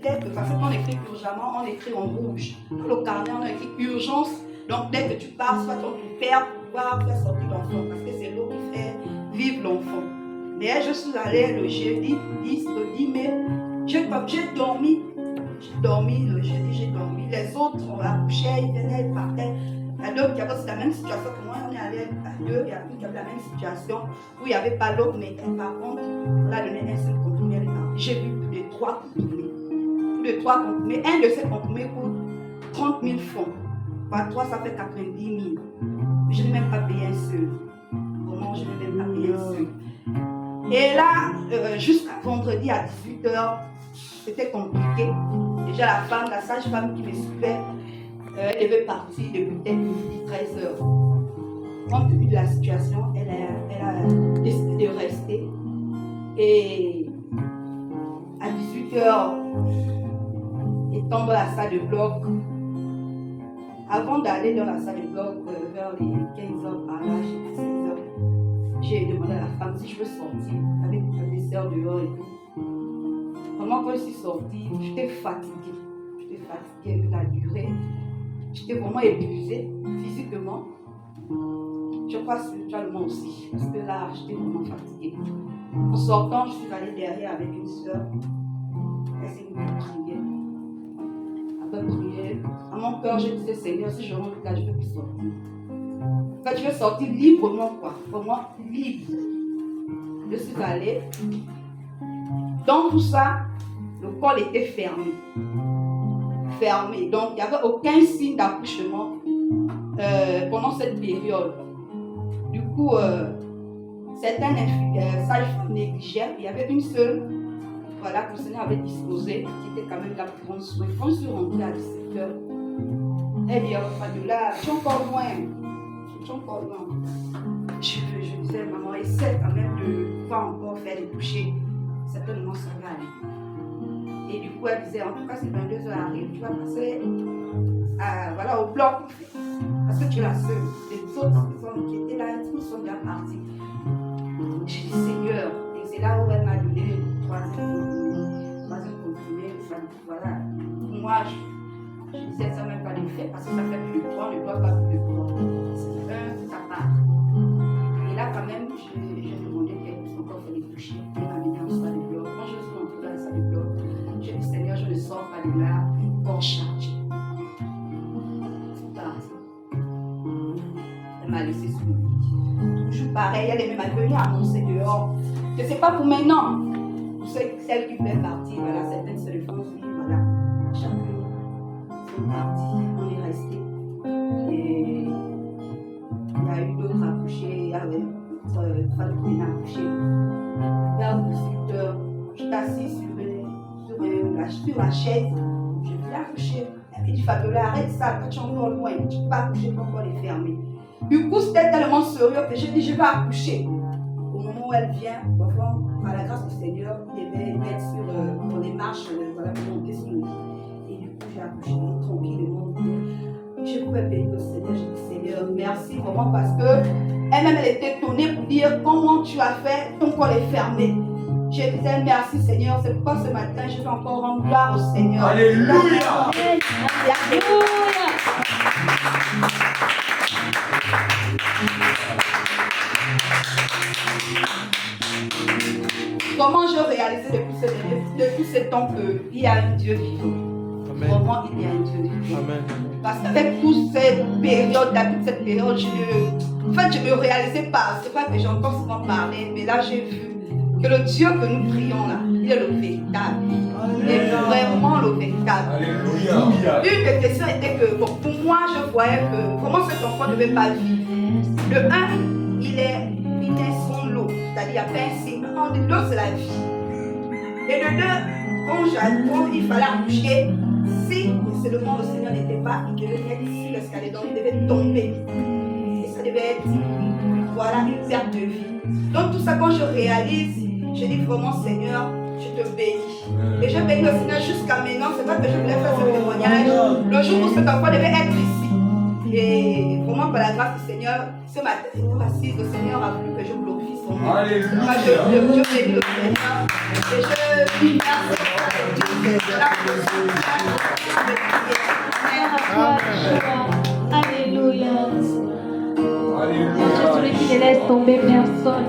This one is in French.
dès que, parce qu'on écrit urgemment, on écrit en rouge. Dans le carnet, on a écrit urgence. Donc dès que tu pars, soit ton père pour pouvoir faire sortir l'enfant, parce que c'est l'eau qui fait vivre l'enfant. Mais je suis allée le jeudi 10 mai, j'ai dormi le jeudi, j'ai dormi. Les autres ont accouché, ils venaient, ils partaient. Il y a d'autres qui avaient aussi la même situation que moi, on est allé à deux, il y a d'autres qui avaient la même situation, où il n'y avait pas l'autre, mais par contre, on a donné un seul comprimé, elle est partie. J'ai vu plus de 3 comprimés. Plus de 3 comprimés. Un de ces comprimés coûte 30 000 francs. Par 3, ça fait 90 000. Je n'ai même pas payé un seul. Vraiment, je n'ai même pas payé un seul. Et là, jusqu'à vendredi à 18h, c'était compliqué. Déjà, la sage-femme qui me suivait, elle devait partir depuis peut-être midi, 13h. Compte tenu de la situation, elle a décidé de rester. Et à 18h, étant dans la salle de bloc, avant d'aller dans la salle de bloc, vers les 15h par là, 16h, j'ai demandé à la femme si je veux sortir avec des sœurs dehors et tout. Vraiment, quand je suis sortie, j'étais fatiguée. J'étais fatiguée de la durée. J'étais vraiment épuisée physiquement. Je crois spirituellement aussi, parce que là, j'étais vraiment fatiguée. En sortant, je suis allée derrière avec une sœur. Elle s'est mise à prier. Après prier, à mon cœur, je disais, Seigneur, si je rentre là, je ne peux plus sortir. En fait, je veux sortir librement, quoi. Vraiment libre. Je suis allée. Dans tout ça, le col était fermé. Donc, il n'y avait aucun signe d'accouchement pendant cette période. Du coup, certains sages-femmes négligèrent. Il y avait une seule, voilà, que le Seigneur avait disposée, qui était quand même là pour prendre soin. Quand je suis rentrée à 17h, elle dit, Fadiola, tu es encore loin. Je disais, maman, essaie quand même de pouvoir encore faire les toucher. Certainement, ça va aller. Et du coup, elle disait, en tout cas, si 22h arrive, tu vas passer au bloc. Parce que tu es la seule. Les autres qui étaient là, tous sont bien partis. J'ai dit, Seigneur, et c'est là où elle m'a donné le troisième comprimé. Voilà. Moi, je disais, ça n'a même pas d'effet, parce que ça fait plus de 3, on ne doit pas plus de 3. C'est ça part. Et là, quand même, j'ai demandé qu'elle puisse encore faire les toucher. Elle m'a amené en salle de bloc. Quand je suis entrée dans la salle de bloc, j'ai dit, Seigneur, je ne sors pas de là, corps chargé. C'est parti. Elle m'a laissé sur mon lit. Toujours pareil, elle est même venue annoncer dehors. Que c'est pas pour maintenant. Pour celles qui voulaient partir, voilà, certaines se le font aussi, voilà. Chacun, c'est parti. On est resté. Et il y a eu d'autres accouchés. Il y avait une femme qui venait accoucher. Vers 18h, j'étais assise sur la chaise. Je voulais accoucher. Elle m'a dit, Fabiola, arrête ça, quand tu es encore loin, tu ne peux pas accoucher, ton corps est fermé. Du coup, c'était tellement sérieux que j'ai dit, je vais accoucher. Au moment où elle vient, parfois, par la grâce du Seigneur, il devait être sur les marches, voilà, monter sur le lit. Et du coup, j'ai accouché tranquillement. Je pouvais bénir le Seigneur. J'ai dit, Seigneur, merci vraiment parce que elle-même, elle était étonnée pour dire comment tu as fait, ton corps est fermé. Je disais merci Seigneur, c'est pourquoi ce matin je vais encore rendre gloire au Seigneur. Alléluia. Alléluia. Comment je réalisais depuis ce temps qu'il y a un Dieu vivant. Amen. Vraiment, il y a un Dieu vivant. Amen. Parce qu'avec toute cette période, je ne me réalisais pas. C'est pas que j'ai encore souvent parlé, mais là j'ai vu que le Dieu que nous prions là, il est le véritable. Il est vraiment le véritable. Alléluia. Une des questions était que pour moi, je voyais que comment cet enfant ne devait pas vivre. De un, il est sans l'eau, c'est-à-dire il n'y a pas un signe. L'eau, c'est la vie. Et de deux, quand il fallait accoucher, si seulement le Seigneur n'était pas, il devait être ici, parce qu'elle est dans, il devait tomber. Et ça devait être, voilà, une perte de vie. Donc tout ça, quand je réalise, je dis vraiment, Seigneur, je te bénis. Et je bénis le Seigneur jusqu'à maintenant. C'est pas que je voulais faire ce témoignage. Le jour où cet enfant devait être ici. Et vraiment, par la grâce du Seigneur, ce matin, assise, le Seigneur a voulu que je glorifie son nom. Alléluia. Je bénis le Seigneur. Et je dis merci. Alléluia. Jésus qui ne laisse tomber personne.